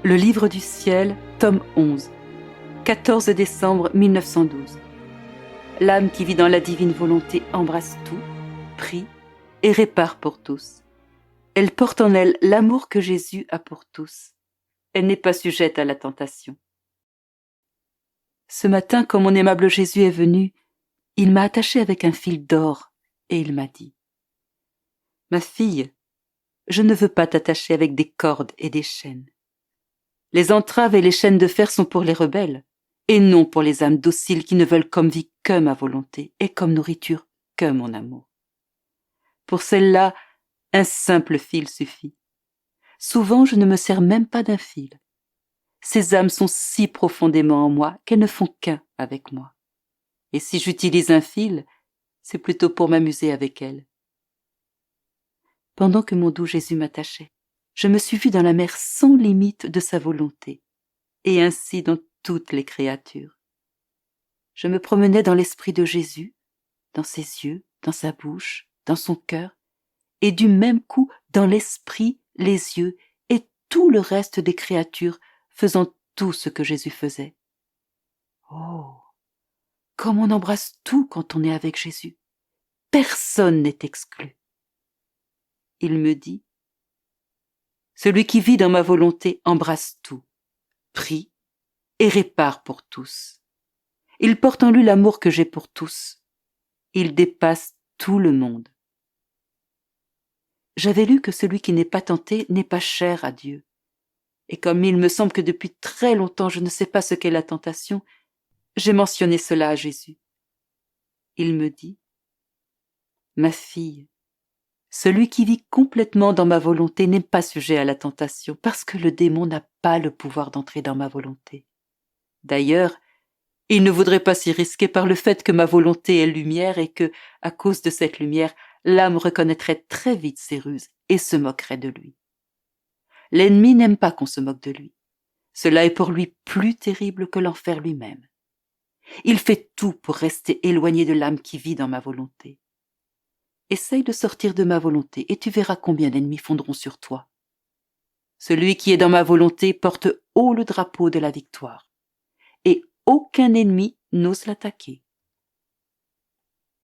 Le livre du ciel, tome 11, 14 décembre 1912. L'âme qui vit dans la divine volonté embrasse tout, prie et répare pour tous. Elle porte en elle l'amour que Jésus a pour tous. Elle n'est pas sujette à la tentation. Ce matin, quand mon aimable Jésus est venu, il m'a attachée avec un fil d'or et il m'a dit : « Ma fille, je ne veux pas t'attacher avec des cordes et des chaînes. Les entraves et les chaînes de fer sont pour les rebelles, et non pour les âmes dociles qui ne veulent comme vie que ma volonté et comme nourriture que mon amour. Pour celles-là, un simple fil suffit. Souvent, je ne me sers même pas d'un fil. Ces âmes sont si profondément en moi qu'elles ne font qu'un avec moi. Et si j'utilise un fil, c'est plutôt pour m'amuser avec elles. » Pendant que mon doux Jésus m'attachait, je me suis vue dans la mer sans limite de sa volonté, et ainsi dans toutes les créatures. Je me promenais dans l'esprit de Jésus, dans ses yeux, dans sa bouche, dans son cœur, et du même coup dans l'esprit, les yeux et tout le reste des créatures faisant tout ce que Jésus faisait. Oh, comme on embrasse tout quand on est avec Jésus. Personne n'est exclu. Il me dit : « Celui qui vit dans ma volonté embrasse tout, prie et répare pour tous. Il porte en lui l'amour que j'ai pour tous. Il dépasse tout le monde. » J'avais lu que celui qui n'est pas tenté n'est pas cher à Dieu. Et comme il me semble que depuis très longtemps je ne sais pas ce qu'est la tentation, j'ai mentionné cela à Jésus. Il me dit : « Ma fille, celui qui vit complètement dans ma volonté n'est pas sujet à la tentation, parce que le démon n'a pas le pouvoir d'entrer dans ma volonté. D'ailleurs, il ne voudrait pas s'y risquer par le fait que ma volonté est lumière et que, à cause de cette lumière, l'âme reconnaîtrait très vite ses ruses et se moquerait de lui. L'ennemi n'aime pas qu'on se moque de lui. Cela est pour lui plus terrible que l'enfer lui-même. Il fait tout pour rester éloigné de l'âme qui vit dans ma volonté. Essaye de sortir de ma volonté et tu verras combien d'ennemis fondront sur toi. Celui qui est dans ma volonté porte haut le drapeau de la victoire, et aucun ennemi n'ose l'attaquer.